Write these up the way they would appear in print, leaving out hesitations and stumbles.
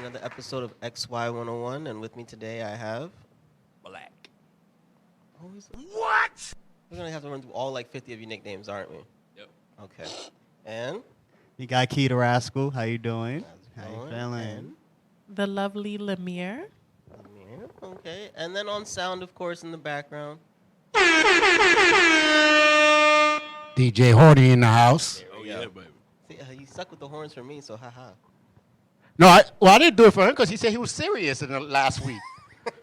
another episode of XY 101, and with me today I have. Black. What? We're gonna have to run through all like 50 of your nicknames, aren't we? Yep. Okay. And. You got Key the Rascal. How you doing? How's it How you going? feeling? And The lovely Lemire. Amir. Okay. And then on sound, of course, in the background. DJ Horty in the house. There Oh, we yeah, go. baby. See, you stuck with the horns for me, so haha. No, I didn't do it for him because he said he was serious in the last week.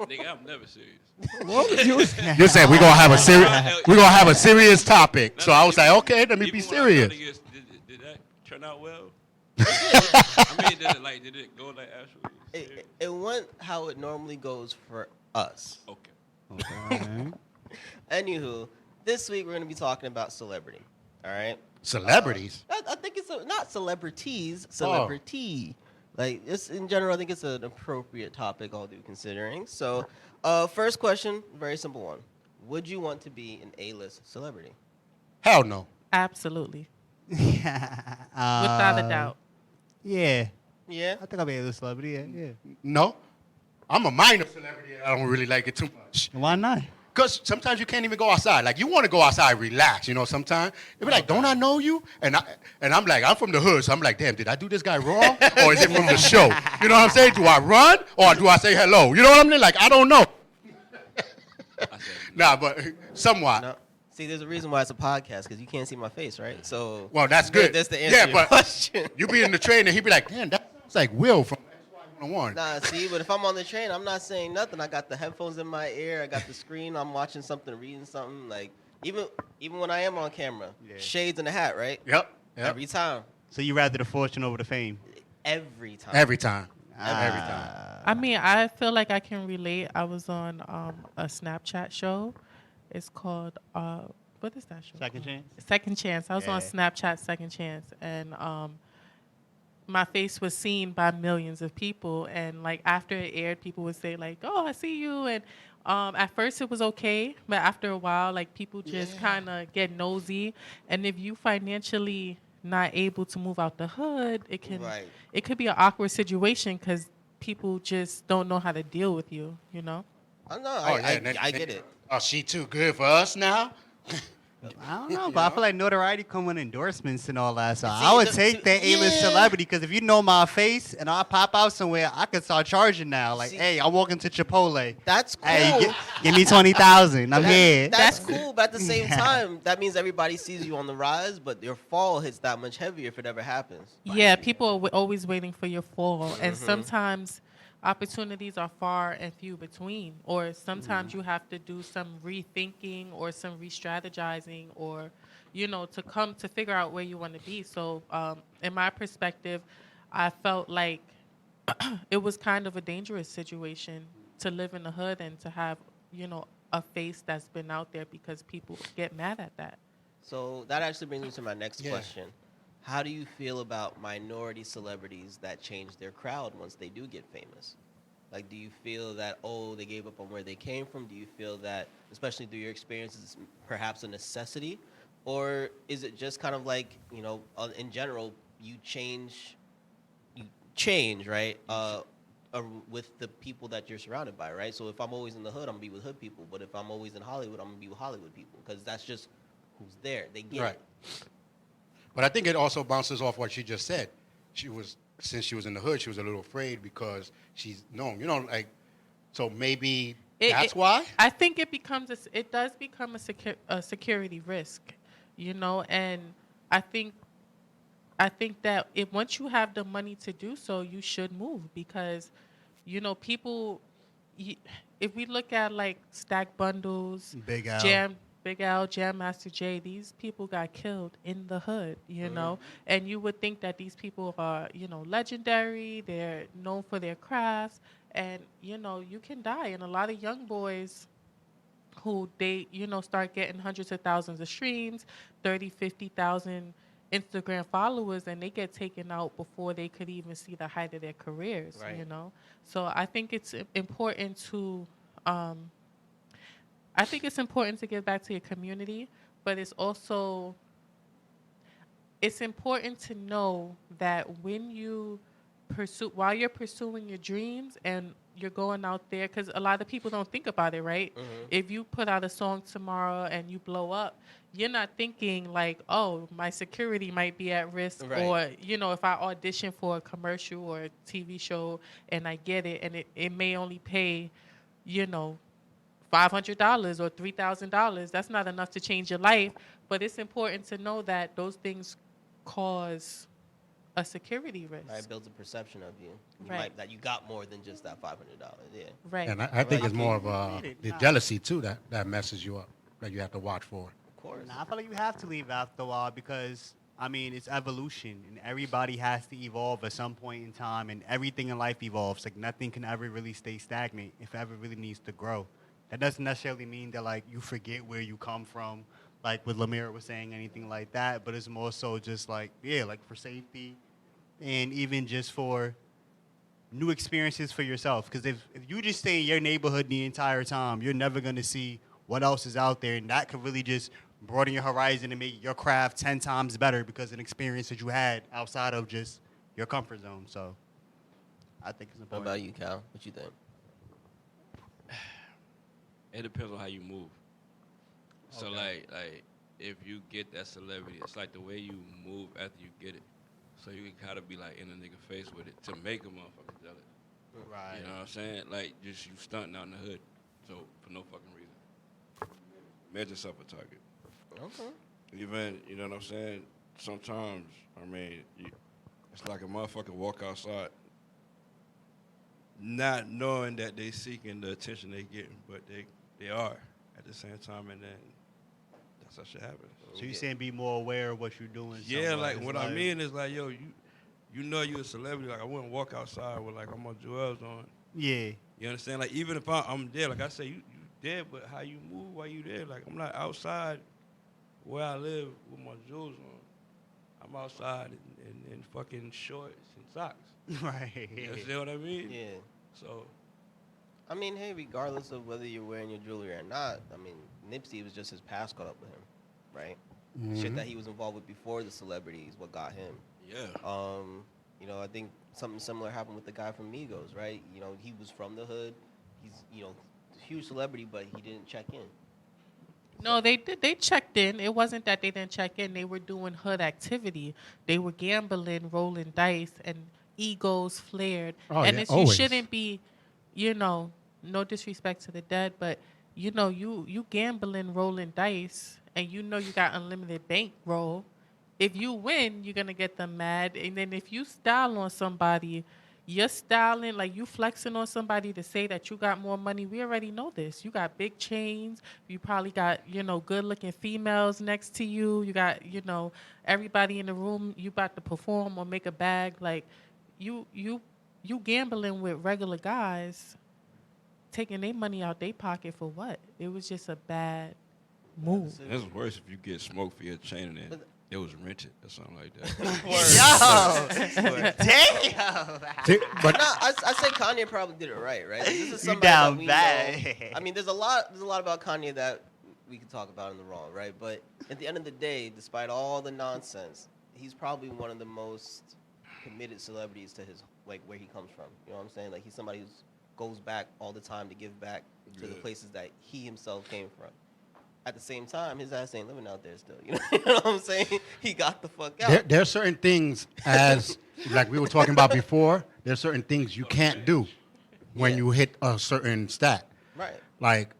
Nigga, I'm never serious. You said we're gonna have a serious topic. So I was like, okay, let me Even be when I tried serious. to did that turn out well? I mean, did it go like actually? serious? It went how it normally goes for us. Okay. Okay. Anywho, this week we're going to be talking about celebrity. All right? Celebrities. I think it's not celebrities, celebrity. Like, just in general, I think it's an appropriate topic, all due considering. So, first question, very simple one. Would you want to be an A-list celebrity? Hell no. Absolutely. Without Without a doubt. Yeah. Yeah? I think I'll be a celebrity. Yeah. No. I'm a minor celebrity. I don't really like it too much. Why not? Because sometimes you can't even go outside. Like, you want to go outside, relax, sometimes. They be like, don't I know you? And I'm like, I'm from the hood, so I'm like, damn, did I do this guy wrong? Or is it from the show? You know what I'm saying? Do I run? Or do I say hello? You know what I'm saying? Like, I don't know. I said, Nah, but somewhat. No. See, there's a reason why it's a podcast, because you can't see my face, right? So, Well, that's good. That's the answer to your question. You be in the train and he be like, damn, that sounds like Will from XY101. Nah, see, but if I'm on the train, I'm not saying nothing. I got the headphones in my ear. I got the screen. I'm watching something, reading something. Like, even when I am on camera, shades and a hat, right? Yep. Every time. So you rather the fortune over the fame? Every time. Every time. Every time. I mean, I feel like I can relate. I was on a Snapchat show. It's called, what is that show? Second chance? Second Chance. I was on Yeah. Snapchat Second Chance. And my face was seen by millions of people. And, like, after it aired, people would say, like, oh, I see you. And at first it was okay. But after a while, like, people just kind of get nosy. And if you financially not able to move out the hood, it could be an awkward situation because people just don't know how to deal with you, you know? I know. I get it. Oh, she too good for us now? I don't know, but I feel like notoriety come with endorsements and all that. So See, I would the- take the A-list yeah. celebrity because if you know my face and I pop out somewhere, I could start charging now. Like, See- hey, I'm walking to Chipotle. That's cool. Hey, give me 20,000. I'm here. That's cool, but at the same time, that means everybody sees you on the rise, but your fall hits that much heavier if it ever happens. Yeah, people are always waiting for your fall. And sometimes opportunities are far and few between. Or sometimes you have to do some rethinking or some re-strategizing or, to figure out where you want to be. So in my perspective, I felt like it was kind of a dangerous situation to live in the hood and to have, a face that's been out there because people get mad at that. So that actually brings me to my next Yeah. question. How do you feel about minority celebrities that change their crowd once they do get famous? Like, do you feel that, they gave up on where they came from? Do you feel that, especially through your experiences, it's perhaps a necessity? Or is it just kind of like, in general, you change, right? With the people that you're surrounded by, right? So if I'm always in the hood, I'm going to be with hood people. But if I'm always in Hollywood, I'm going to be with Hollywood people. Because that's just who's there. They get Right. it. But I think it also bounces off what she just said. Since she was in the hood, she was a little afraid because she's known, so maybe that's why? I think it does become a security risk, and I think that once you have the money to do so, you should move because, people, if we look at like Stack Bundles, Big Al. Big Al, Jam Master Jay, these people got killed in the hood, and you would think that these people are, legendary, they're known for their crafts, and, you can die. And a lot of young boys who they, start getting hundreds of thousands of streams, 30, 50,000 Instagram followers, and they get taken out before they could even see the height of their careers, Right. So I think it's important to give back to your community, but it's important to know that when you while you're pursuing your dreams and you're going out there, because a lot of people don't think about it, right? If you put out a song tomorrow and you blow up, you're not thinking like, oh, my security might be at risk, Right. or if I audition for a commercial or a TV show and I get it, and it may only pay, $500 or $3,000. That's not enough to change your life, but it's important to know that those things cause a security risk. Right, it builds a perception of you. Right. That you got more than just that $500. Yeah. Right. And I think Right. it's more of the Nah. jealousy too that messes you up, that you have to watch for. Of course. Nah, I feel like you have to leave after a while because, I mean, it's evolution, and everybody has to evolve at some point in time, and everything in life evolves. Like, nothing can ever really stay stagnant if it ever really needs to grow. That doesn't necessarily mean that, like, you forget where you come from, like what Lamira was saying, anything like that, but it's more so just, like, like for safety and even just for new experiences for yourself. Because if you just stay in your neighborhood the entire time, you're never going to see what else is out there, and that could really just broaden your horizon and make your craft 10 times better because of an experience that you had outside of just your comfort zone. So I think it's What important. about you, Cal? What you think? It depends on how you move. So Okay. like if you get that celebrity, it's like the way you move after you get it. So you can kind of be like in a nigga face with it to make a motherfucker jealous. Right. You know what I'm saying? Like just you stunting out in the hood. So for no fucking reason. Made yourself a target. Okay. Even, you know what I'm saying? Sometimes, I mean, it's like a motherfucker walk outside not knowing that they seeking the attention they getting, but they are at the same time, and then that's how shit happens. So you're saying be more aware of what you're doing. Yeah, somewhere. like It's what I mean is like, yo, you know you a celebrity. Like I wouldn't walk outside with like I'm on jewels on. Yeah. You understand? Like even if I'm there, like I say, you there, but how you move while you there? Like I'm not outside where I live with my jewels on. I'm outside in fucking shorts and socks. Right. You understand what I mean? Yeah. So I mean, hey, regardless of whether you're wearing your jewelry or not, I mean, Nipsey was just his past caught up with him, right? Shit that he was involved with before the celebrity is what got him. yeah, I think something similar happened with the guy from Migos, right? He was from the hood. He's, a huge celebrity, but he didn't check in. No, they did. They checked in. It wasn't that they didn't check in. They were doing hood activity. They were gambling, rolling dice, and egos flared. Oh, and yeah, you always. shouldn't be, no disrespect to the dead, but you gambling, rolling dice, and you got unlimited bankroll. If you win, you're gonna get them mad, and then if you style on somebody, you're styling, like you flexing on somebody to say that you got more money. We already know this. You got big chains. You probably got, good looking females next to you. You got, everybody in the room. You about to perform or make a bag. Like you gambling with regular guys, taking their money out their pocket for what? It was just a bad move. it's worse if you get smoked for your chain and then it was rented or something like that. Damn. See, but No, I say Kanye probably did it right? This is You somebody down that we bad. know. I mean, there's a lot about Kanye that we could talk about in the wrong, right? But at the end of the day, despite all the nonsense, he's probably one of the most committed celebrities to his where he comes from. You know what I'm saying? Like he's somebody who goes back all the time to give back to the Yeah. places that he himself came from. At the same time, his ass ain't living out there still. You know what I'm saying? He got the fuck out. there are certain things, as like we were talking about before, there's certain things you can't do when Yeah. you hit a certain stat. Right. Like,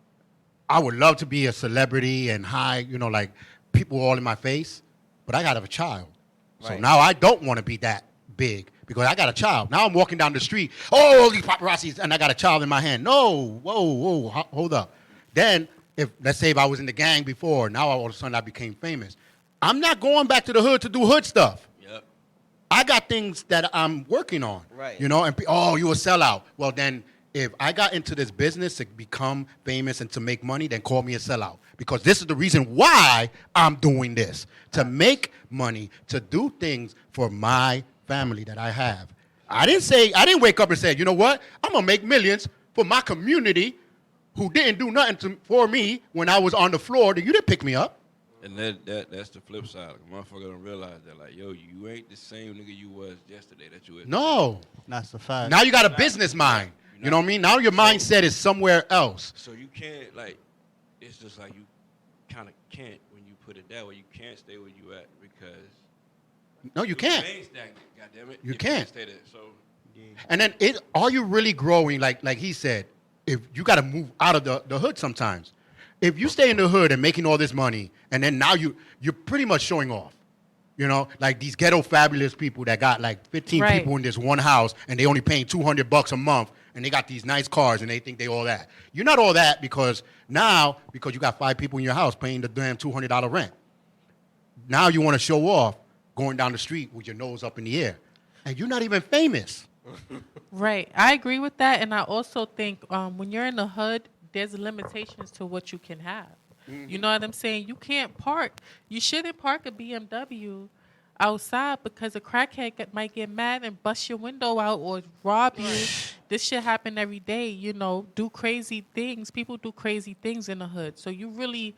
I would love to be a celebrity and high, like people all in my face, but I got a child. So Right. now I don't want to be that big because I got a child. Now I'm walking down the street, oh, these paparazzis, and I got a child in my hand. No, whoa, hold up. Then, let's say if I was in the gang before, now all of a sudden I became famous. I'm not going back to the hood to do hood stuff. Yep. I got things that I'm working on. Right. You a sellout. Well, then if I got into this business to become famous and to make money, then call me a sellout. Because this is the reason why I'm doing this. To make money, to do things for my family that I have. I didn't wake up and say, you know what? I'm going to make millions for my community who didn't do nothing for me when I was on the floor. You didn't pick me up. And that's the flip side. Like, a motherfucker don't realize that, like, yo, you ain't the same nigga you was yesterday that you was. No. That's a fact. Now you got a business mind. You know what I mean? Now your mindset is somewhere else. So you can't, like, it's just like you kind of can't when you put it that way. You can't stay where you at because No, you can't. remain stagnant, goddammit. You if can't. Stay there. So And then are you really growing? Like he said, if you got to move out of the hood sometimes. If you stay in the hood and making all this money, and then now you're pretty much showing off. You know, like these ghetto fabulous people that got like 15 Right. people in this one house, and they only paying $200 a month, and they got these nice cars, and they think they all that. You're not all that because you got 5 people in your house paying the damn $200 rent. Now you want to show off going down the street with your nose up in the air, and you're not even famous. Right. I agree with that. And I also think when you're in the hood, there's limitations to what you can have. You know what I'm saying? You can't park. You shouldn't park a BMW outside because a crackhead might get mad and bust your window out or rob you. This shit happen every day, you know, do crazy things. People do crazy things in the hood. So you really,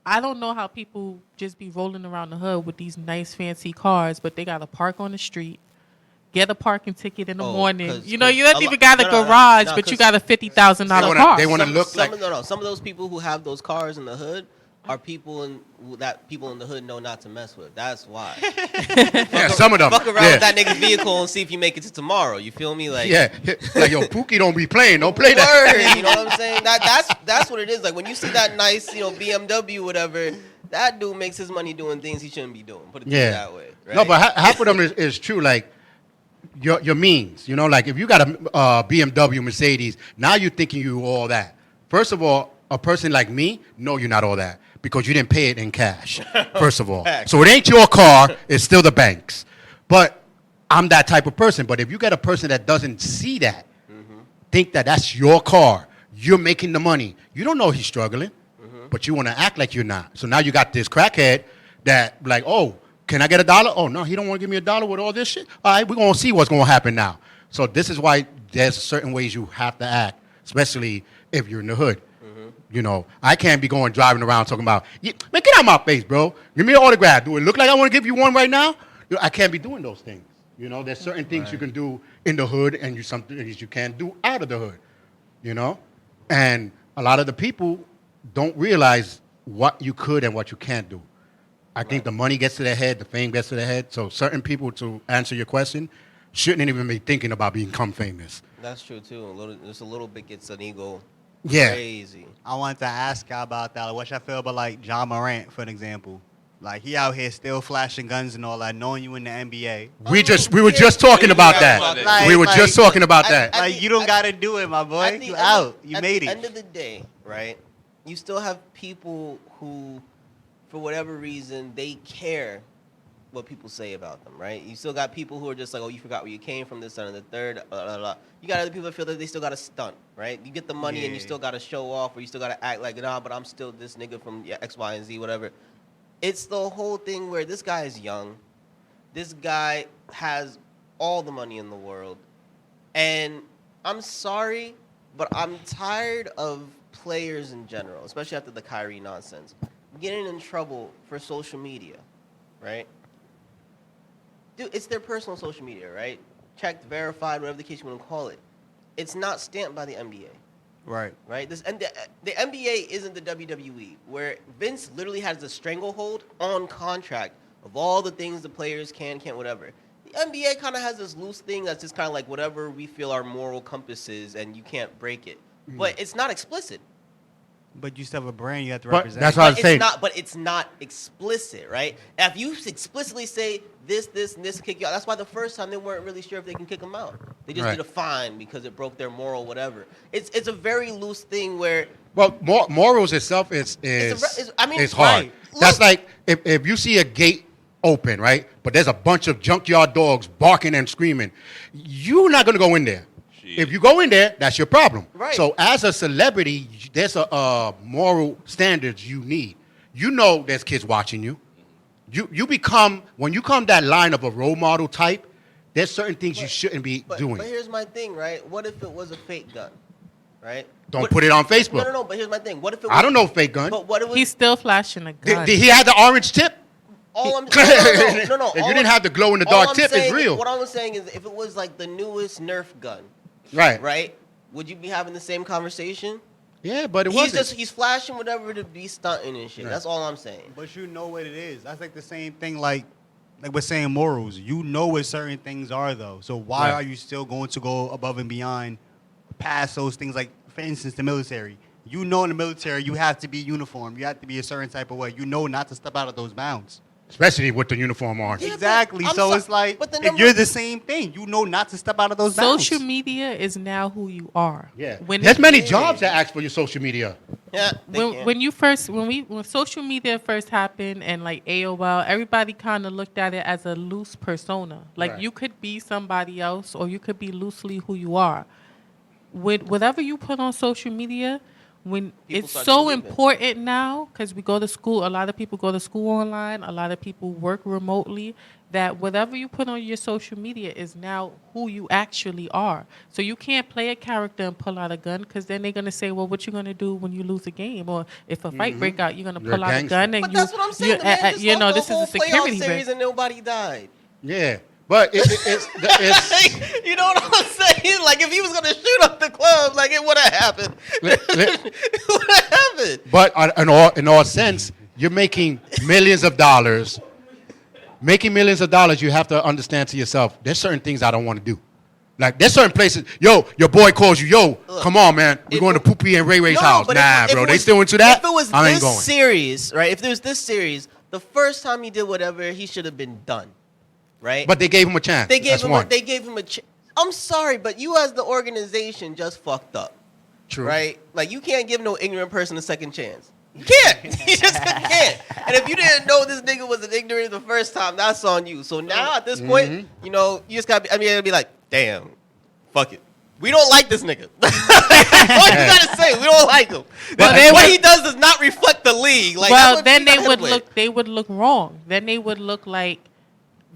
I don't know how people just be rolling around the hood with these nice fancy cars, but they got to park on the street. Get a parking ticket in the morning. 'cause- You know, 'cause you don't a even lot- got a no, no, no, garage, no, but you 'cause- got a $50,000 car. They wanna look like- Some of those people who have those cars in the hood are people that people in the hood know not to mess with. That's why. Yeah, some of them. Fuck around Yeah. with that nigga's vehicle and see if you make it to tomorrow. You feel me? Like Yeah, like yo, Pookie don't be playing. Don't play that. Word, you know what I'm saying? That's what it is. Like when you see that nice, BMW, whatever, that dude makes his money doing things he shouldn't be doing. Put it that way. Right? No, but half of them is true. Like your means, you know, like if you got a BMW, Mercedes, now you're thinking you all that. First of all, a person like me, no, you're not all that because you didn't pay it in cash. First of all, so it ain't your car; it's still the bank's. But I'm that type of person. But if you get a person that doesn't see that, think that that's your car, you're making the money. You don't know he's struggling, but you want to act like you're not. So now you got this crackhead that like, oh, can I get $1? Oh no, he don't want to give me $1 with all this shit. All right, we're gonna see what's gonna happen now. So this is why there's certain ways you have to act, especially if you're in the hood. You know, I can't be driving around talking about, yeah, man, get out my face, bro. Give me an autograph. Do it look like I want to give you one right now? You know, I can't be doing those things. You know, there's certain things you can do in the hood and some things you can't do out of the hood. You know, and a lot of the people don't realize what you could and what you can't do. I think the money gets to their head, the fame gets to their head. So certain people, to answer your question, shouldn't even be thinking about becoming famous. That's true too. Just a little bit gets an ego Yeah. crazy. I wanted to ask y'all about that. Like, what y'all feel about like John Morant, for an example? Like he out here still flashing guns and all that, knowing you in the NBA. We were just talking about that. Like- We were just talking about that. I Like think- you don't I- gotta do it, my boy. You out. You made At the it. end of the day, right? You still have people who, for whatever reason, they care what people say about them, right? You still got people who are just like, oh, you forgot where you came from, this, that, and the third. Blah, blah, blah. You got other people that feel that they still got to stunt, right? You get the money and you Yeah. still got to show off, or you still got to act like, nah, but I'm still this nigga from X, Y, and Z, whatever. It's the whole thing where this guy is young. This guy has all the money in the world. And I'm sorry, but I'm tired of players in general, especially after the Kyrie nonsense, getting in trouble for social media, right? Dude, it's their personal social media, right? Checked, verified, whatever the case you want to call it. It's not stamped by the NBA, Right. right? The NBA isn't the WWE, where Vince literally has a stranglehold on contract of all the things the players can't, whatever. The NBA kind of has this loose thing that's just kind of like whatever we feel our moral compass is, and you can't break it. But it's not explicit. But you still have a brand you have to But represent. that's what I was But saying. it's not explicit, right? If you explicitly say this, and this, kick you out. That's why the first time they weren't really sure if they can kick him out. They just Right. did a fine because it broke their moral, whatever. It's a very loose thing where Well, morals itself is I mean, it's hard. right. That's Look. like if you see a gate open, right? But there's a bunch of junkyard dogs barking and screaming. You're not gonna go in there. Shit. If you go in there, that's your problem. Right. So as a celebrity, there's a moral standards you need. You know, there's kids watching you. You become when you come that line of a role model type. There's certain things you shouldn't be doing. But here's my thing, right? What if it was a fake gun? right? Don't put it on Facebook. No. But here's my thing. What if it? I don't know fake gun. But what if it was? He's still flashing a gun. He had the orange tip. All I'm If all you I'm- didn't have the glow in the all dark I'm tip, saying- it's real. What I was saying is, if it was like the newest Nerf gun, Right. right? Would you be having the same conversation? Yeah, but it He's wasn't. he's flashing whatever to be stunting and shit. Right. That's all I'm saying. But you know what it is. That's like the same thing like we're saying morals. You know what certain things are though. So why Right. are you still going to go above and beyond past those things? Like for instance, the military. You know in the military you have to be uniform. You have to be a certain type of way. You know not to step out of those bounds. Especially with the uniform on. Yeah, but Exactly. I'm So so- it's like but the if number- you're the same thing, you know not to step out of those bounds. Social media is now who you are. Yeah. When There's it- many jobs that ask for your social media. Yeah. when social media first happened and like AOL, everybody kind of looked at it as a loose persona. Like Right. you could be somebody else or you could be loosely who you are. With whatever you put on social media, when People it's start so to believe it. important now because we go to school, a lot of people go to school online, a lot of people work remotely, that whatever you put on your social media is now who you actually are. So you can't play a character and pull out a gun because then they're going to say, well, what you going to do when you lose a game? Or if a fight break out, you're going to You're a pull out a gangster. gun and But you, that's what I'm saying. The man just you know, lost this the is whole a security playoff series risk. and nobody died. Yeah. But it's You know what I'm saying? Like if he was gonna shoot up the club, like it would have happened. It would have happened. but in all sense, you're making millions of dollars. Making millions of dollars, you have to understand to yourself, there's certain things I don't want to do. Like there's certain places, yo, your boy calls you, yo, come on, man, we're if- going to Poopy and Ray Ray's No, house. but Nah, if bro, it they was- still into that? If it was I ain't this going. series, right? If there was this series, the first time he did whatever, he should have been done, right? But they gave him a chance. they gave That's him. one. They gave him a. I'm sorry, but you as the organization just fucked up, True. right? Like you can't give no ignorant person a second chance. You can't. You just can't. And if you didn't know this nigga was an ignorant the first time, that's on you. So now at this point, you know, you just gotta be. I mean, it'll be like, damn, fuck it. We don't like this nigga. That's all you gotta say. We don't like him. But they what would- he does not reflect the league. Like, well, that's what then you they gotta would hit look. They would look wrong. Then they would look like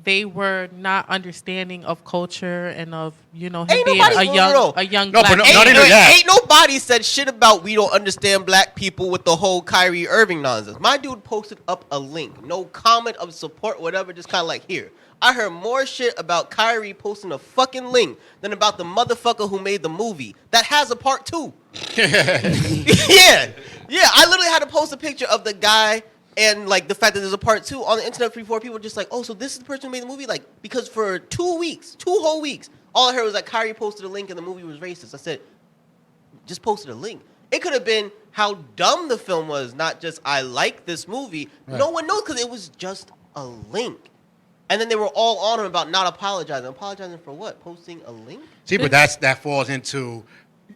they were not understanding of culture and of him Ain't being nobody- no. a young No, but black. no- man. not even that. Ain't nobody said shit about we don't understand black people with the whole Kyrie Irving nonsense. My dude posted up a link. No comment of support, whatever, just kind of like, here. I heard more shit about Kyrie posting a fucking link than about the motherfucker who made the movie that has a part 2. Yeah. Yeah, I literally had to post a picture of the guy and like the fact that there's a part 2 on the internet before people were just like, oh, so this is the person who made the movie? Like, because for 2 weeks, 2 whole weeks, all I heard was that Kyrie posted a link and the movie was racist. I said, just posted a link. It could have been how dumb the film was, not just I like this movie. Right. No one knows because it was just a link. And then they were all on him about not apologizing. Apologizing for what? Posting a link? See, but that falls into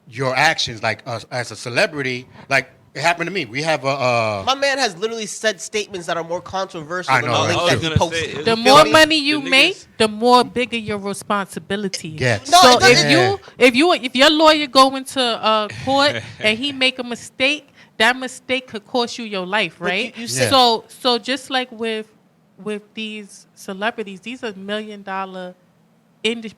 your actions. Like as a celebrity, like it happened to me. We have a. My man has literally said statements that are more controversial I than know, the right? link I was that he gonna say, posted. it- The You more feel me? money you The niggas- make, the more bigger your responsibility. Yes. No, So it doesn't- if your lawyer go into court and he make a mistake, that mistake could cost you your life, But right? you said- So just like with these celebrities, these are $1 million, $1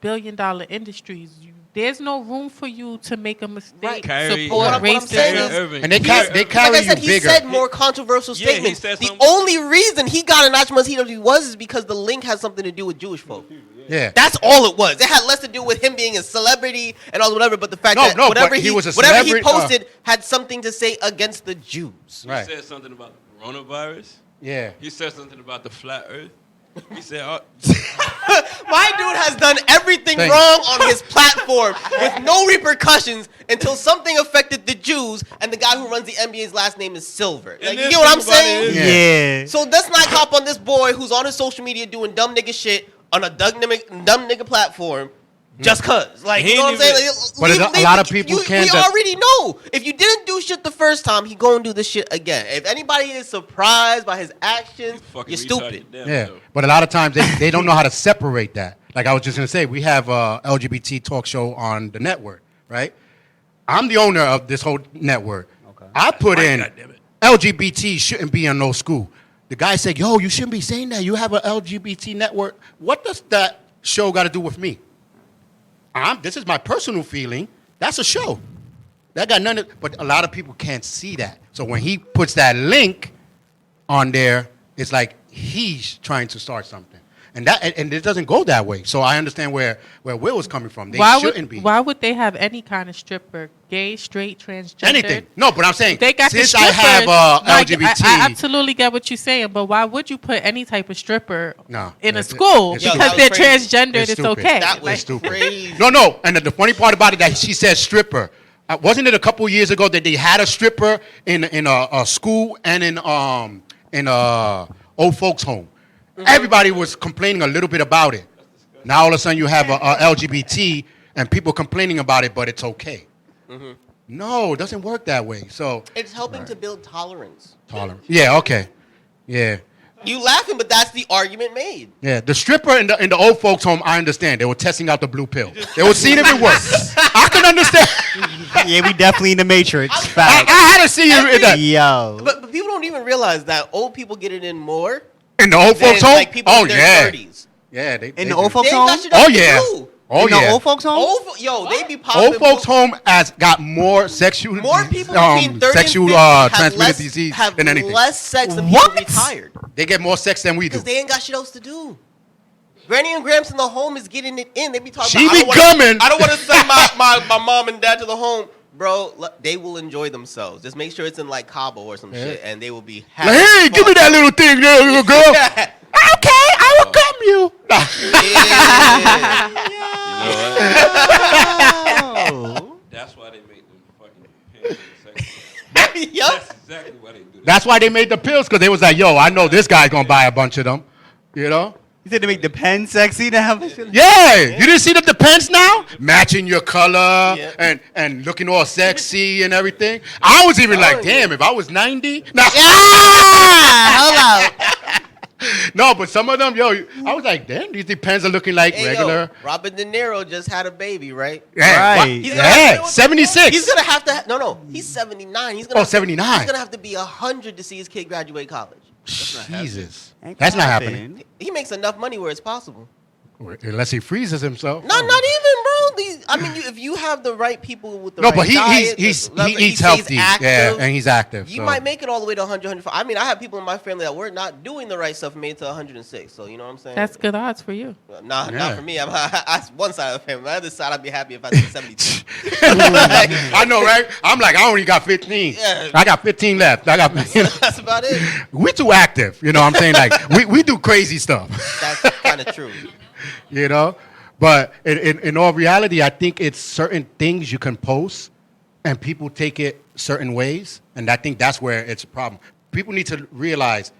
billion industries. There's no room for you to make a mistake. Right. Kyrie, Support what I'm saying racism. is- Irving. And they Like carry I you said, he bigger. said more controversial Yeah, he statements. said The something- only reason he got a notch much heat as he was is because the link has something to do with Jewish folk. Yeah. That's all it was. It had less to do with him being a celebrity and all whatever, but the fact No, that no, whatever but he was a whatever he celebrity, posted had something to say against the Jews. Right. He said something about the coronavirus. Yeah. He said something about the flat earth. He said, My dude has done everything Thanks. wrong on his platform with no repercussions until something affected the Jews, and the guy who runs the NBA's last name is Silver. Like, And you then get what I'm think about saying? it, Yeah. So let's not hop on this boy who's on his social media doing dumb nigga shit on a dumb nigga platform just cause. Like, He you know what I'm ain't saying? even- Like, But a lot of people can't We just- already know. If you didn't do shit the first time, he gonna do this shit again. If anybody is surprised by his actions, fucking you're stupid. retarded. Damn, Yeah. though. But a lot of times they don't know how to separate that. Like I was just gonna say, we have a LGBT talk show on the network, right? I'm the owner of this whole network. Okay. I put in goddammit. LGBT shouldn't be in no school. The guy said, yo, you shouldn't be saying that. You have an LGBT network. What does that show got to do with me? This is my personal feeling. That's a show. That got nothing. But a lot of people can't see that. So when he puts that link on there, it's like he's trying to start something, and it doesn't go that way. So I understand where Will was coming from. They shouldn't be. Why would they have any kind of stripper, gay, straight, transgender? Anything. No, but I'm saying They got since the I have strippers, LGBT. I absolutely get what you're saying, but why would you put any type of stripper No, in a it's- school it's Yo, because that they're was crazy. transgendered? It's It's stupid. okay. That was Like, stupid. crazy. No, and the funny part about it that she said stripper. Wasn't it a couple years ago that they had a stripper in a school and in old folks home? Everybody was complaining a little bit about it. Now all of a sudden you have a LGBT and people complaining about it, but it's okay. No, it doesn't work that way. So It's helping to build tolerance. tolerant. Yeah. Okay. Yeah. You laughing, but that's the argument made. Yeah, the stripper in the old folks' home, I understand. They were testing out the blue pill. They were seeing if it works. I can understand. Yeah, we definitely in the Matrix. I Fact. had to see you in that. Yo. But people don't even realize that old people get it in more In the old than folks' home? like people Oh in their yeah. 30s. Yeah, In the old do. folks' They home? got shit Oh up to yeah. do. Oh In the yeah. old folks' home? Yo, they be popping. Old folks' home has got more sexual More people between 30 sexual and 50 have transmitted less, disease have than anything. less sex than What? people retired. They get more sex than we do. Because they ain't got shit else to do. Granny and Gramps in the home is getting it in. They be talking She about, be coming. I don't want to send my mom and dad to the home. Bro, they will enjoy themselves. Just make sure it's in like Cabo or some shit, and they will be happy. Like, hey, give me that little thing there, little girl. Yeah. Okay, I will come you. Yeah. You know what? Oh. That's why they make them fucking pins. Yup. That's exactly why they do that. That's why they made the pills, because they was like, yo, I know this guy's going to buy a bunch of them. You know? You said to make the pen sexy now? Yeah, you didn't see the pants now? Matching your color Yeah. and looking all sexy and everything. I was even like, yeah. damn, if I was 90. Nah. Hold up. No, but some of them, yo, I was like, damn, these pants are looking like Hey, regular. yo, Robert De Niro just had a baby, right? Yeah, Right. what? He's gonna have to Yeah, do it. 76. He's gonna have to. No, he's 79. He's gonna. Oh, have to- 79. He's gonna have to be 100 to see his kid graduate college. Jesus. Ain't That's not happening. happening. He makes enough money where it's possible. Unless he freezes himself. No, not even, bro. I mean, if you have the right people with the No, right but he diet, he eats stays healthy. active, Yeah, and he's active. you so. might make it all the way to 100, 105. I mean, I have people in my family that were not doing the right stuff, made it to 106. So you know what I'm saying? that's good odds for you. Nah, Yeah. not for me. That's one side of the family. The other side, I'd be happy if I see 72. I know, right? I'm like, I only got 15. Yeah. I got 15 left. I got. That's about it. We too active. You know what I'm saying? Like, we do crazy stuff. That's kind of true. You know? But in all reality, I think it's certain things you can post and people take it certain ways. And I think that's where it's a problem. People need to realize,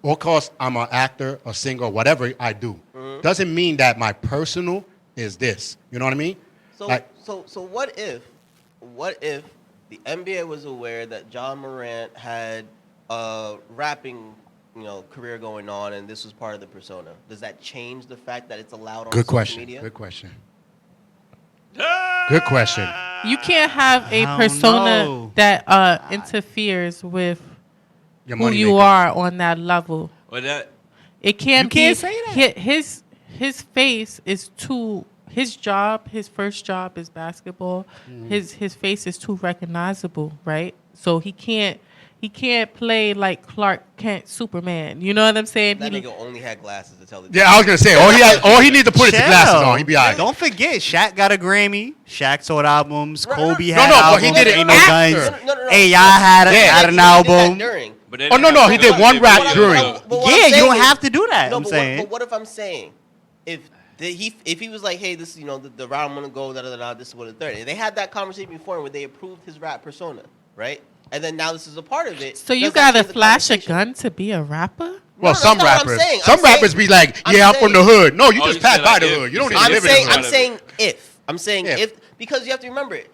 of course, I'm an actor, a singer, whatever I do. Doesn't mean that my personal is this. You know what I mean? So, Like- so what if the NBA was aware that John Morant had a rapping, career going on, and this was part of the persona? Does that change the fact that it's allowed on Good social question. media? Good question. Good question. You can't have a I don't persona know. that interferes with Your who money you maker. are on that level. Well, that It can't You can't be say that. his face is too his first job is basketball. His face is too recognizable, right? So he can't play like Clark Kent Superman. You know what I'm saying? That He- nigga only had glasses to tell the Yeah, I was gonna say all he needs to put is the glasses on. He be all right. Don't forget, Shaq got a Grammy. Shaq sold albums. No, Kobe no, had no, but albums. he did it Ain't no after. guns. No. AI had, Yeah. had an He did that album. during. but they Oh, no, didn't no, have he to did do one it. rap They- during. But what Yeah, I'm you saying don't is- have to do that. No, I'm but saying. what if I'm saying, if he was like, hey, this the route I'm gonna go, this is what the third. And they had that conversation before where they approved his rap persona, right? And then now this is a part of it. so you Does that gotta change the flash a conversation? gun to be a rapper? Well, No, some that's not what I'm rappers, saying. some I'm rappers saying- be like, I'm "Yeah, I'm from the saying- hood." No, you Oh, just you pass said by like the if- hood. You you don't said even I'm live saying, in the I'm hood. saying if. I'm saying If. if because you have to remember it.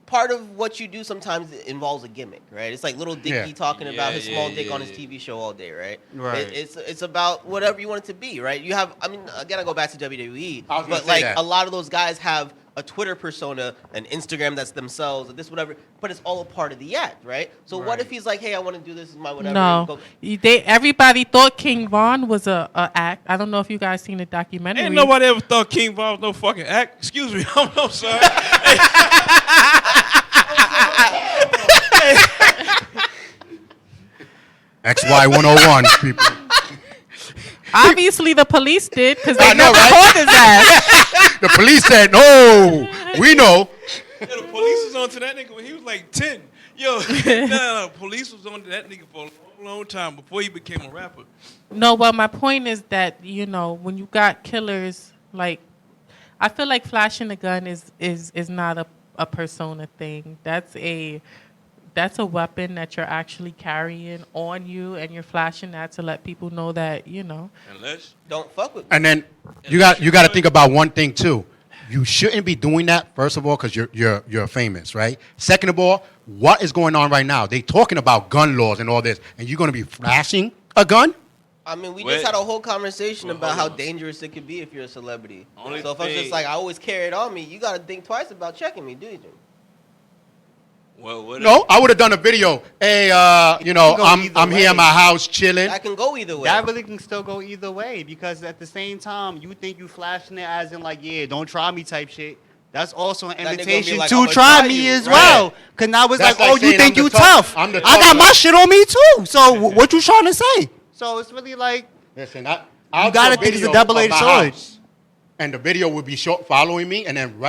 Part of what you do sometimes involves a gimmick, right? It's like Little Dicky Yeah. talking about his small Yeah, dick on his yeah. TV show all day, right? Right. It's about whatever you want it to be, right? You have, I mean, again, I go back to WWE, I was gonna but say like that. a lot of those guys have a Twitter persona, an Instagram that's themselves, and this whatever, but it's all a part of the act, right? So what Right. if he's like, hey, I want to do this, is my whatever. No, Go- everybody thought King Von was a act. I don't know if you guys seen the documentary. Ain't nobody ever thought King Von was no fucking act. Excuse me, I'm sorry. XY 101, people. Obviously, the police did because I they know, never right? called his ass. The police said, no, we know. Yeah, the police was on to that nigga when he was like 10. Yo, no, police was on to that nigga for a long time before he became a rapper. No, well, my point is that, when you got killers, like, I feel like flashing a gun is not a persona thing. That's a weapon that you're actually carrying on you, and you're flashing that to let people know that, Unless Don't fuck with me. And then you got to think about one thing too. You shouldn't be doing that, first of all, because you're famous, right? Second of all, what is going on right now? They talking about gun laws and all this, and you're going to be flashing a gun? I mean, we Wait. just had a whole conversation Well, about how hold on. dangerous it could be if you're a celebrity. Only So if I'm just thing- like, I always carry it on me, you got to think twice about checking me, do you? well, what No, I would have done a video. Hey, go I'm either here way. in my house chilling. That can go either way. That really can still go either way because at the same time, you think you flashing it as in like, yeah, don't try me type shit. That's also an That nigga gonna be invitation like, to I'ma try try me you. as Right. well. Because now it's That's like, oh, like you saying think I'm you the tough- tough. I'm the I got tough my guy. shit on me too. So what you trying to say? So it's really like, Listen, I'll gotta do think it's a video double-edged of my sword. house, and the video would be short following me, and then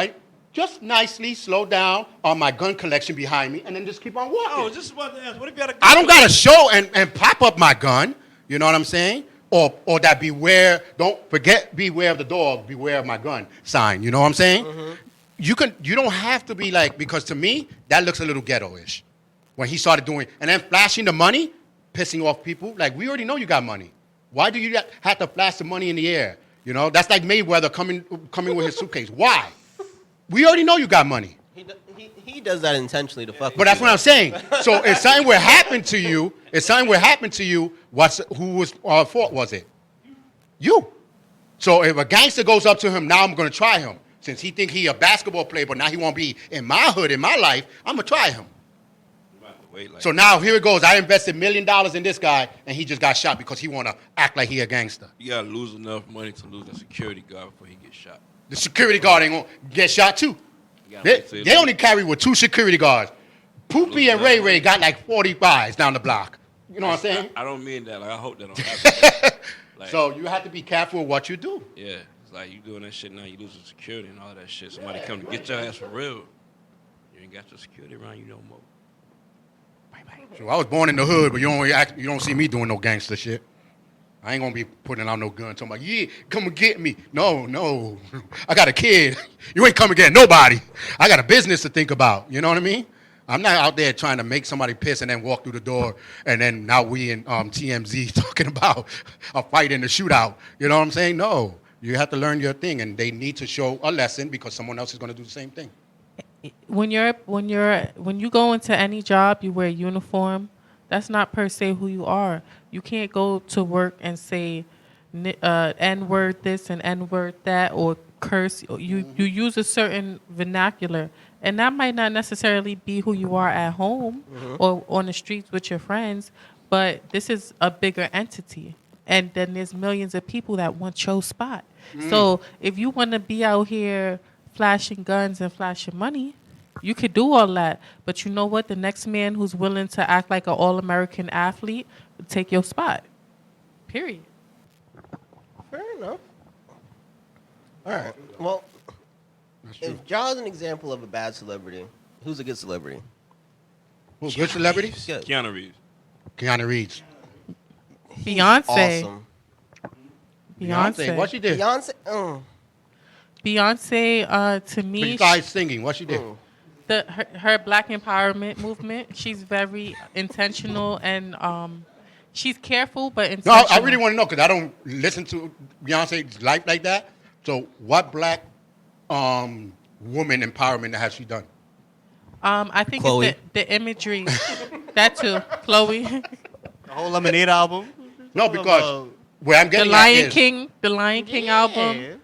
just nicely slow down on my gun collection behind me, and then just keep on walking. I was just about to ask, what if you had a gun? I don't gotta show and pop up my gun. You know what I'm saying? Or that beware. Don't forget beware of the dog, beware of my gun sign. You know what I'm saying? You don't have to be like, because to me that looks a little ghetto-ish when he started doing and then flashing the money, pissing off people. Like, we already know you got money. Why do you have to flash the money in the air? You know, that's like Mayweather coming with his suitcase. Why? We already know you got money. He does that intentionally to fuck with But that's you. what I'm saying. So if something would happen to you, whose fault was it? You. So if a gangster goes up to him, now I'm gonna try him. Since he think he a basketball player, but now he won't be in my hood, in my life, I'm gonna try him. Wait, like, So now here it goes. I invested $1 million in this guy, and he just got shot because he wanna act like he a gangster. you gotta lose enough money to lose a security guard before he gets shot. The security guard ain't gonna get shot too. You gotta They, wait till they only carry with 2 security guards. Poopy and Ray Ray got like 45s down the block. You know what I'm saying? I don't mean that. Like, I hope that don't happen. Like, So you have to be careful with what you do. yeah, it's like you doing that shit now, you losing security and all that shit. Somebody come to get your ass for real. You ain't got your security around you no more. So I was born in the hood, but you don't see me doing no gangster shit. I ain't gonna be putting out no gun. Talking about, yeah, come and get me. No, I got a kid. You ain't come and get nobody. I got a business to think about. You know what I mean? I'm not out there trying to make somebody piss and then walk through the door, and then now we in TMZ talking about a fight in the shootout. You know what I'm saying? No, you have to learn your thing, and they need to show a lesson because someone else is gonna do the same thing. When you go into any job, you wear a uniform. That's not per se who you are. You can't go to work and say N-word this and N-word that or curse. You use a certain vernacular, and that might not necessarily be who you are at home or on the streets with your friends. But this is a bigger entity, and then there's millions of people that want your spot. So if you want to be out here flashing guns and flashing money, you could do all that. But you know what? The next man who's willing to act like an all-American athlete will take your spot. Period. Fair enough. All right. Well, if John's an example of a bad celebrity, who's a good celebrity? Who's good celebrity? Good. Keanu Reeves. Keanu Reeves. Beyonce. Awesome. Beyonce. What she did? Beyonce. Beyonce, to me, Besides singing, what she did? her Black empowerment movement. She's very intentional and she's careful but No, intentional. I really want to know because I don't listen to Beyonce's life like that. So, what black woman empowerment has she done? I think Chloe. it's the imagery. That too, Chloe. the whole Lemonade album. No, because where I'm The getting Lion at is, King. The Lion King album.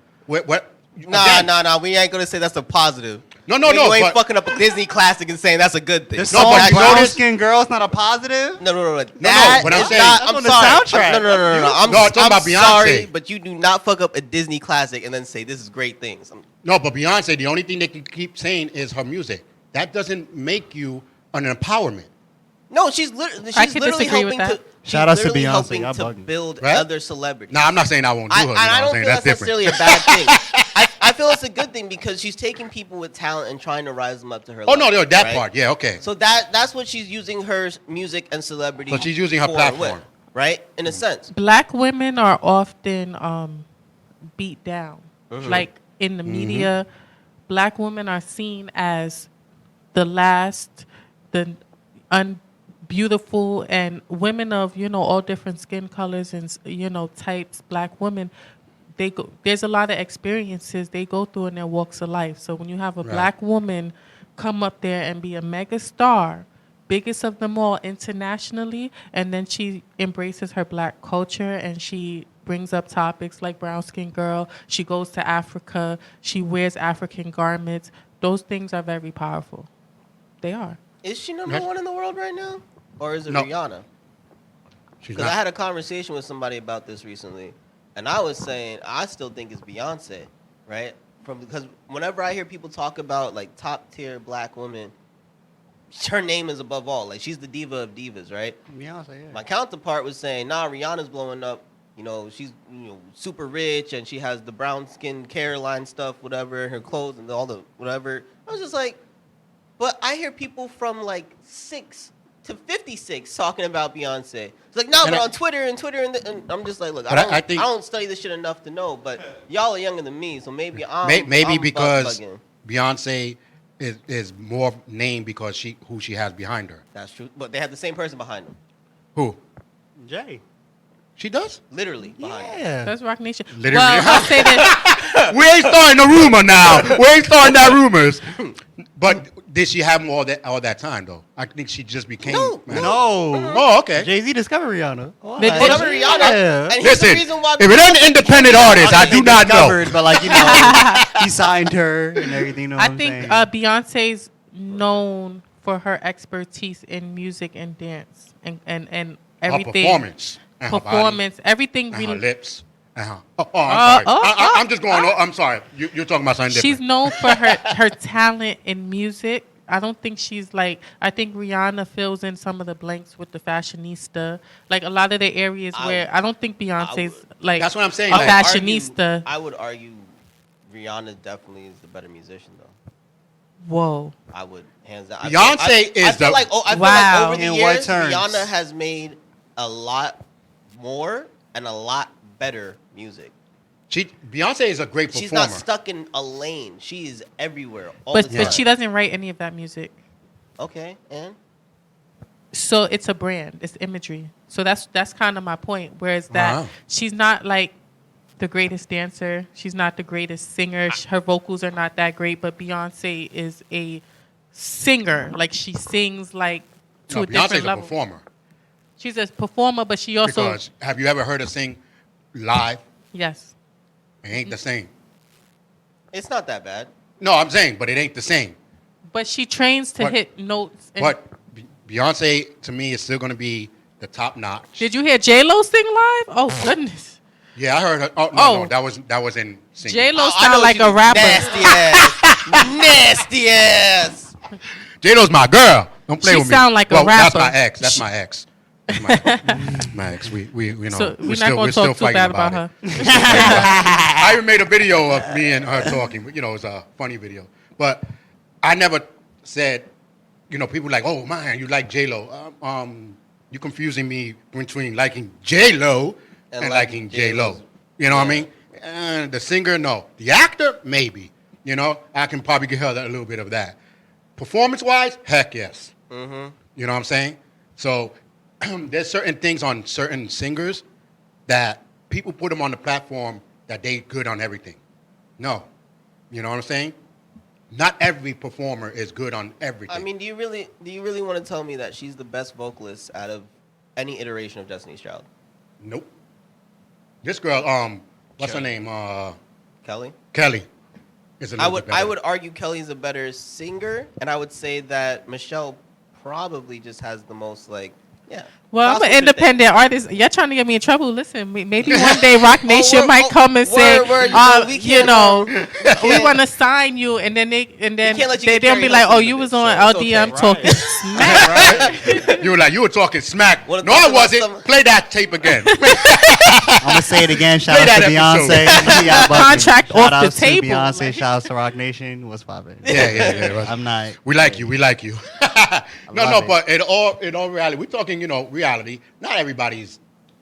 Nah, again, we ain't gonna say that's a positive. No, no, You no, ain't but- fucking up a Disney classic and saying that's a good thing. The No, song but you Brown notice- Skin Girl is not a positive. No. what I'm is saying- not- That's I'm on the sorry. soundtrack. No. I'm talking about Beyonce. sorry, but you do not fuck up a Disney classic and then say this is great things. No, but Beyonce, the only thing they can keep saying is her music. That doesn't make you an empowerment. No, she's I literally could disagree with helping to. that. Shout out to literally Beyonce. helping Y'all to bugging. build Right? other celebrities. Now I'm not saying I won't do her. And You know I what I'm don't saying? feel That's that's different. necessarily a bad thing. I feel it's a good thing because she's taking people with talent and trying to rise them up to her Oh level. no, that right? part. Yeah, okay. So that's what she's using her music and celebrity. So she's using her for and platform. with, right? In a sense. Black women are often beat down. Mhm. Like in the media, black women are seen as the last, the unbeautiful, and women of, all different skin colors and, types, black women, there's a lot of experiences they go through in their walks of life. So when you have a Right. black woman come up there and be a mega star, biggest of them all internationally, and then she embraces her black culture and she brings up topics like brown skin girl. She goes to Africa. She wears African garments. Those things are very powerful. They are. Is she number one in the world right now? Or is it No. Rihanna? She's Because I not. had a conversation with somebody about this recently, and I was saying I still think it's Beyonce, right? Because whenever I hear people talk about like top tier black women, her name is above all. Like she's the diva of divas, right? Beyonce, yeah. My counterpart was saying, nah, Rihanna's blowing up. She's super rich and she has the brown skin Caroline stuff, whatever, her clothes and all the whatever. I was just like, but I hear people from like 6 to 56 talking about Beyonce. It's like, no, And but I- on Twitter and I'm just like, look, But I think- I don't study this shit enough to know, but y'all are younger than me, so maybe Maybe I'm because bugging. Beyonce is more named because who she has behind her. That's true, but they have the same person behind them, Who? Jay. She does? literally behind them. Yeah. That's Rock Nation. Literally. Well, I'll say that We ain't starting a rumor now. We ain't starting that rumors. But did she have all that time though? I think she just became. No, man. No. Oh, okay. Jay-Z discovered Rihanna. Oh, They I- did. Whatever Rihanna, Yeah. and here's Listen, the reason why. if it ain't an independent artist, I do not know. Discovered, but he signed her and everything. You know what I I'm think saying? Beyonce's known for her expertise in music and dance and Her everything. performance. And her body, Performance, everything and her really. lips. Oh, I'm sorry. oh, I'm just going. I'm sorry. You're talking about something She's different. known for her talent in music. I don't think she's like. I think Rihanna fills in some of the blanks with the fashionista. Like a lot of the areas where I don't think Beyonce's like. That's what I'm saying, A like- fashionista. I would argue Rihanna definitely is the better musician, though. Whoa. I would hands down. Beyonce I is feel the- like, I feel Wow. like over the In what years, terms? Rihanna has made a lot more and a lot better music. Beyonce is a great performer. She's not stuck in a lane. She is everywhere all But the time. but she doesn't write any of that music. Okay, and So it's a brand. It's imagery. So that's kind of my point. Whereas that Wow. she's not like the greatest dancer. She's not the greatest singer. Her vocals are not that great. But Beyonce is a singer. Like she sings like to No, a different Beyonce's a level. performer. She's a performer, but she also Because have you ever heard her sing live? yes. It ain't the same. it's not that bad. No, I'm saying, but it ain't the same. But she trains to But- hit notes. And But Beyonce, to me, is still going to be the top notch. did you hear J Lo sing live? Oh goodness. Yeah, I heard her. Oh, no, Oh. no, that was in singing. J Lo I know sound like she a was rapper. Nasty ass. Nasty ass. J-Lo's my girl. Don't play She with me. sound like a well, That's rapper. my ex. That's my ex. That's my ex. We you know, So we're not still, gonna still talk too fighting bad about it. her. I even made a video of me and her talking. You know, it was a funny video. But I never said, people like, oh man, you like J-Lo. You're confusing me between liking J-Lo and liking J-Lo. You know what I mean? And the singer, no. The actor, maybe. I can probably give her a little bit of that. Performance-wise, heck yes. Mm-hmm. You know what I'm saying? So there's certain things on certain singers that people put them on the platform that they good on everything. No. You know what I'm saying? Not every performer is good on everything. I mean, do you really want to tell me that she's the best vocalist out of any iteration of Destiny's Child? Nope. This girl, what's her Kelly. name? Kelly? Kelly. Is a I little bit better. I would argue Kelly's a better singer, and I would say that Michelle probably just has the most Well, I'm That's an what you independent artist. Y'all trying to get me in trouble? Listen, maybe one day Rock Nation might come and say, word, we you can't, know, can't- we want to sign you, and then can't let you they get they'll be Carrie like, Hilson oh, with you it, was so on it's okay. LDM Right. talking smack. You were talking smack. Wanna No, talk I about wasn't. some- Play that tape again. I'm gonna say it again. Shout Play out to that Beyonce. episode. Yeah, but Contract shout off the outs to table, Beyonce. like- Shout out to Rock Nation. What's poppin'? Yeah. I'm not. We like you. We like you. No, love it. but in all reality, we're talking, reality. Not everybody's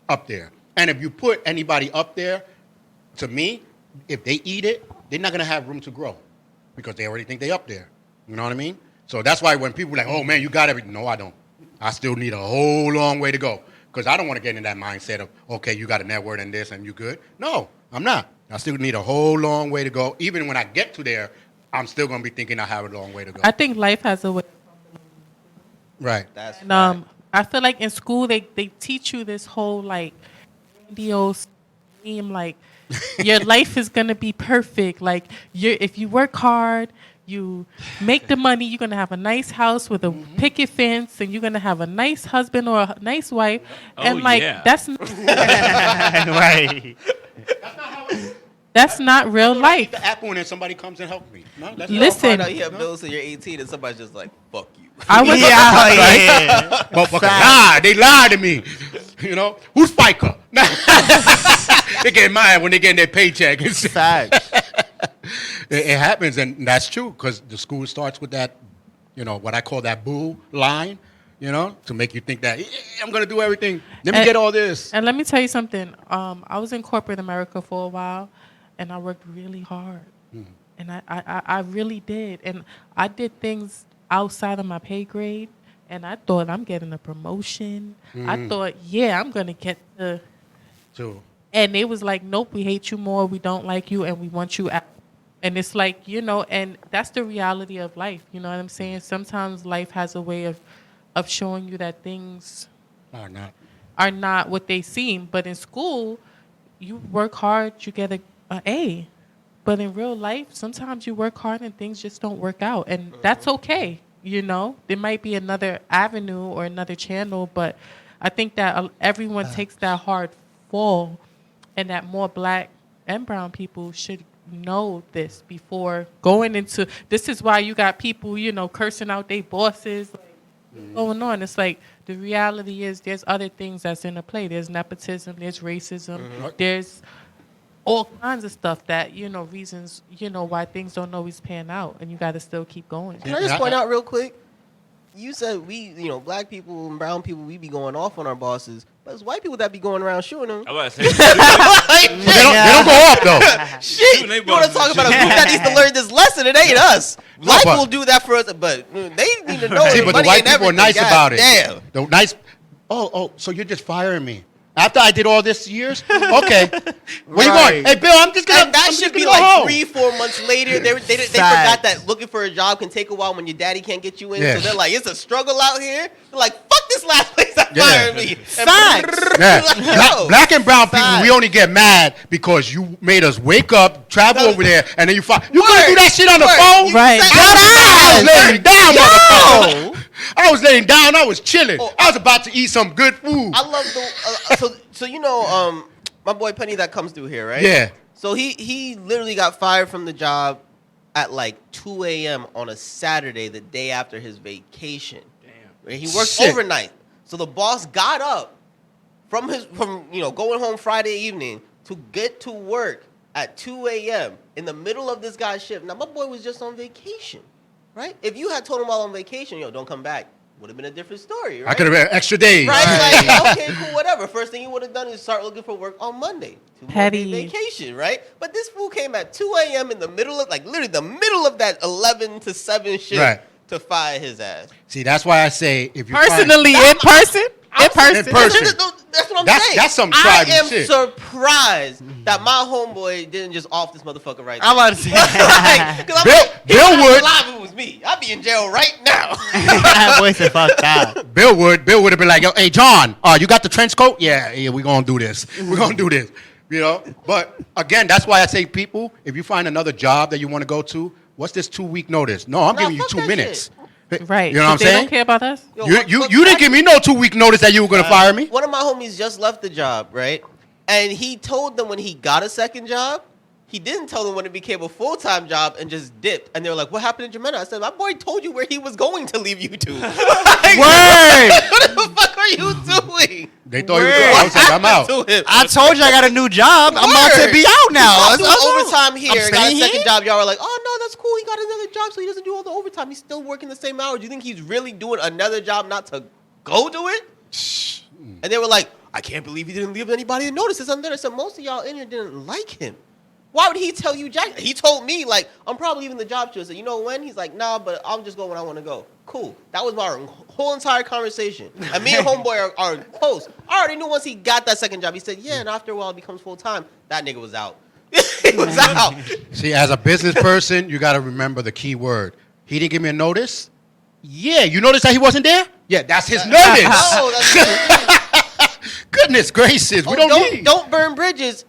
up there. And if you put anybody up there, to me, if they eat it, they're not gonna have room to grow because they already think they up there. You know what I mean? So that's why when people are like, oh man, you got everything. No, I don't. I still need a whole long way to go because I don't want to get in that mindset of, okay, you got a network and this and you good. No, I'm not. I still need a whole long way to go. Even when I get to there, I'm still gonna be thinking I have a long way to go. I think life has a way. Right. That's And I feel like in school they teach you this whole like grandiose scheme, like your life is gonna be perfect. Like if you work hard, you make the money, you're gonna have a nice house with a picket fence, and you're gonna have a nice husband or a nice wife. And that's Right. that's not real Eat life. the apple and then somebody comes and helps me. No, that's You Listen. don't find out you have bills till you're 18 and somebody's just like, fuck you. I was Yeah. Motherfucker lie. They lie to me. Who's FICA? They get mad when they get their paycheck. Facts. It happens, and that's true because the school starts with that, what I call that boo line, to make you think that "Yeah, I'm gonna do everything. Let me And- get all this. And let me tell you something. I was in corporate America for a while, and I worked really hard. And I really did. And I did things outside of my pay grade, and I thought I'm getting a promotion. I thought, I'm going to get the... Too. And they was like, nope, we hate you more, we don't like you, and we want you out. And it's like, and that's the reality of life. You know what I'm saying? Sometimes life has a way of showing you that things Or not. are not what they seem. But in school, you work hard, you get a A. But in real life, sometimes you work hard and things just don't work out. And that's okay, There might be another avenue or another channel, but I think that everyone takes that hard fall, and that more black and brown people should know this before going into... This is why you got people, cursing out their bosses, going on. It's like the reality is there's other things that's in the play. There's nepotism, there's racism, there's all kinds of stuff that, reasons, why things don't always pan out, and you got to still keep going. Can I just point out real quick? You said we, black people and brown people, we be going off on our bosses, but it's white people that be going around shooting them. I was about to say, They don't go off though. Shit! Shooting they You want to bosses talk and about a shit. group that needs to learn this lesson? It ain't us. Black but- people do that for us, but they need to know. See, but the money white ain't people are everything. nice God about it. Damn. The nice. Oh, so you're just firing me after I did all this years? Okay. Where you Right. going? Hey, Bill, I'm just gonna. And that I'm should just be gonna go like home. 3-4 months later. They Facts. forgot that looking for a job can take a while when your daddy can't get you in. Yeah. So they're like, it's a struggle out here. They're like, fuck this last place that Yeah. fired me. And Facts. Yeah. Like, yo, Black and brown people, Facts. we only get mad because you made us wake up, travel over there, and then you find you couldn't do Word. that shit on the Word. phone. You Right. said- I was laying down, Yo. motherfucker. I was laying down. I was chilling. Oh, I was about to eat some good food. I love the so my boy Penny that comes through here, right? Yeah. So he literally got fired from the job at like 2 a.m. on a Saturday, the day after his vacation. Damn. He worked Shit. overnight. So the boss got up from going home Friday evening to get to work at 2 a.m. in the middle of this guy's shift. Now my boy was just on vacation, right? If you had told him while on vacation, don't come back, would have been a different story, right? I could have been extra days. Right? Like, okay, cool, whatever. First thing you would have done is start looking for work on Monday. 2 more Petty. day vacation, right? But this fool came at 2 a.m. in the middle of, literally the middle of that 11 to 7 shift Right. to fire his ass. See, that's why I say if you Personally, in person. In person. That's what I'm That's- saying. that's some I tribal am shit. surprised that my homeboy didn't just off this motherfucker right I'm now. about to say. Bill would. Live if it was me. I'd be in jail right now. That boy said, "Fuck that." Bill would have been like, hey, John, you got the trench coat? Yeah, we're going to do this. We're going to do this. But again, that's why I say, people, if you find another job that you want to go to, what's this 2-week notice? No, I'm Nah, giving you fuck 2 that minutes. Right. You know what I'm They saying? don't care about us. Yo, You didn't give me no 2-week notice that you were going to fire me. One of my homies just left the job, right? And he told them when he got a second job, He didn't tell them when it became a full-time job and just dipped. And they were like, what happened to Jimena? I said, my boy told you where he was going to leave you to. Like, Word! what the fuck are you doing? They thought he was good. I was like, I'm out. To him? I told you I got a new job. I'm about to be out now. He's not doing overtime here. I'm Got a staying second here? job. Y'all were like, oh, no, that's cool. He got another job, so he doesn't do all the overtime. He's still working the same hours. Do you think he's really doing another job not to go do it? And they were like, I can't believe he didn't leave anybody to notice this. And then I said, most of y'all in here didn't like him. Why would he tell you Jack? He told me, like, I'm probably leaving the job too. I said, you know when? He's like, nah, but I'll just go when I want to go. Cool. That was my whole entire conversation. And me and Homeboy are close. I already knew once he got that second job. He said, yeah, and after a while it becomes full-time. That nigga was out. He was out. See, as a business person, you got to remember the key word. He didn't give me a notice. Yeah, you noticed that he wasn't there? Yeah, that's his notice. No, that's Goodness gracious, we don't burn bridges.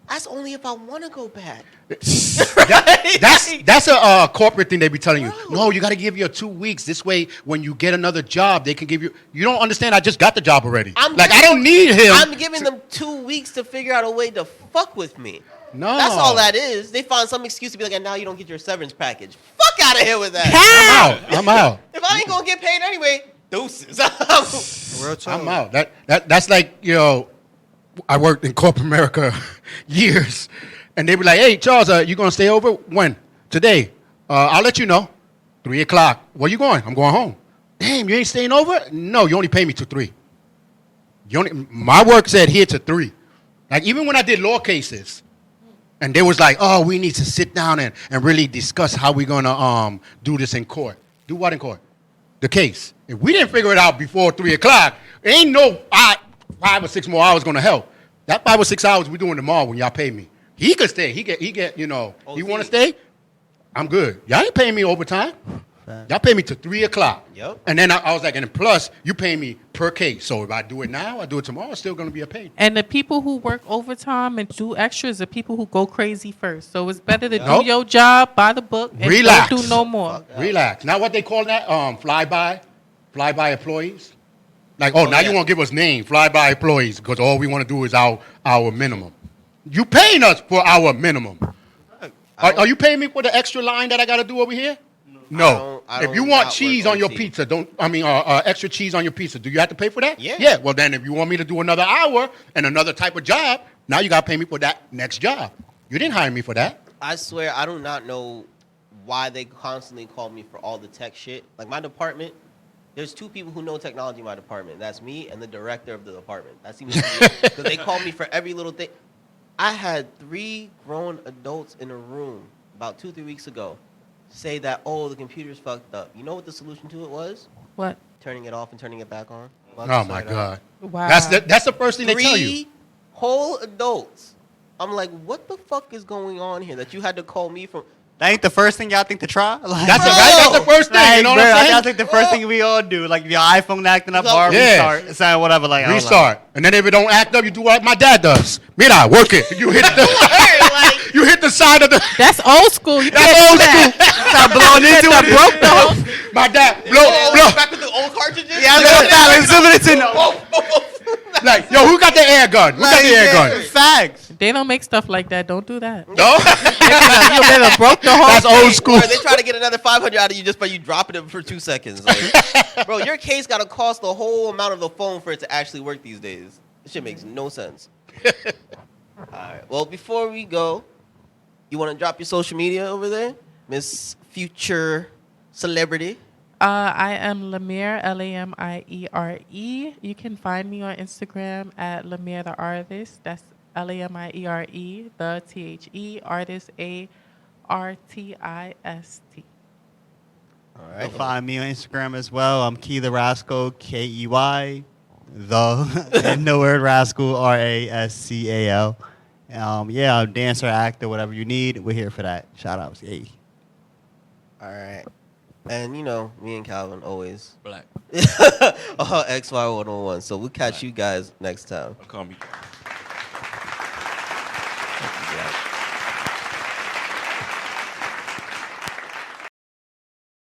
That's only if I want to go back. That's a corporate thing they be telling you. No, you got to give you 2 weeks. This way, when you get another job, they can give you. You don't understand. I just got the job already. I don't need him. I'm giving them 2 weeks to figure out a way to fuck with me. No, That's all that is. They find some excuse to be like, and now you don't get your severance package. Fuck out of here with that. I'm out. If I ain't gonna get paid anyway, deuces. Real talk. I'm out. That's like, I worked in corporate America years, and they be like, hey, Charles, you going to stay over? When? Today. I'll let you know. 3 o'clock. Where you going? I'm going home. Damn, you ain't staying over? No, you only pay me till 3. My work said here to 3. Like, even when I did law cases, and they was like, oh, we need to sit down and really discuss how we're going to do this in court. Do what in court? The case. If we didn't figure it out before 3 o'clock, ain't no 5 or 6 more hours going to help. That 5 or 6 hours we doing tomorrow when y'all pay me. He could stay. He get. He want to stay? I'm good. Y'all ain't paying me overtime. Y'all pay me to 3 o'clock. Yep. And then I was like, and plus, you pay me per case. So if I do it now, I do it tomorrow, it's still going to be a pay. And the people who work overtime and do extras are people who go crazy first. So it's better to Nope. do your job by the book and Relax. don't do no more. Relax. Now what they call that? Flyby employees. Like, now yeah. you want to give us name, flyby employees, because all we want to do is our minimum. You paying us for our minimum. Are you paying me for the extra line that I got to do over here? No. I If you don't want not cheese work on your OT. pizza, extra cheese on your pizza, do you have to pay for that? Yeah. Yeah. Well, then if you want me to do another hour and another type of job, now you got to pay me for that next job. You didn't hire me for that. I swear, I do not know why they constantly call me for all the tech shit. Like, my department, there's 2 people who know technology in my department. That's me and the director of the department. That seems to be because they call me for every little thing. I had 3 grown adults in a room about 2-3 weeks ago say that, oh, the computer's fucked up. You know what the solution to it was? What? Turning it off and turning it back on. Oh, my God. Wow. That's the first thing they tell you. 3 whole adults. I'm like, what the fuck is going on here that you had to call me from? That ain't the first thing y'all think to try? Like, That's the first thing. Like, You know what bro, I'm saying? I think the first thing we all do, like if your iPhone acting up, or Yeah. restart, saying whatever, like Restart. And then if it don't act up, you do what my dad does. Mira, work it. You hit the you hit the side of the That's old school. You That's can't old do that. school. Start blowing into it. Broke the whole. My dad Oh, blow. back with the old cartridges? Yeah, let's zoom it into Like, yo, who got the air gun? Who got the air gun? Facts. They don't make stuff like that. Don't do that. No? You better broke the whole. That's old school. Or they try to get another 500 out of you just by you dropping it for 2 seconds. Like, bro, your case got to cost the whole amount of the phone for it to actually work these days. This shit makes no sense. All right. Well, before we go, you want to drop your social media over there? Miss Future Celebrity. I am Lamire, Lamiere. You can find me on Instagram at Lamire the Artist. That's Lamiere, the THE, artist, ARTIST. All You'll right. find me on Instagram as well. I'm Key the Rascal, KEY, and the word Rascal, RASCAL. Yeah, I'm dancer, actor, whatever you need. We're here for that. Shout outs. Yay. All right. And, me and Calvin always. Black. XY101. So we'll catch you guys next time. Call me.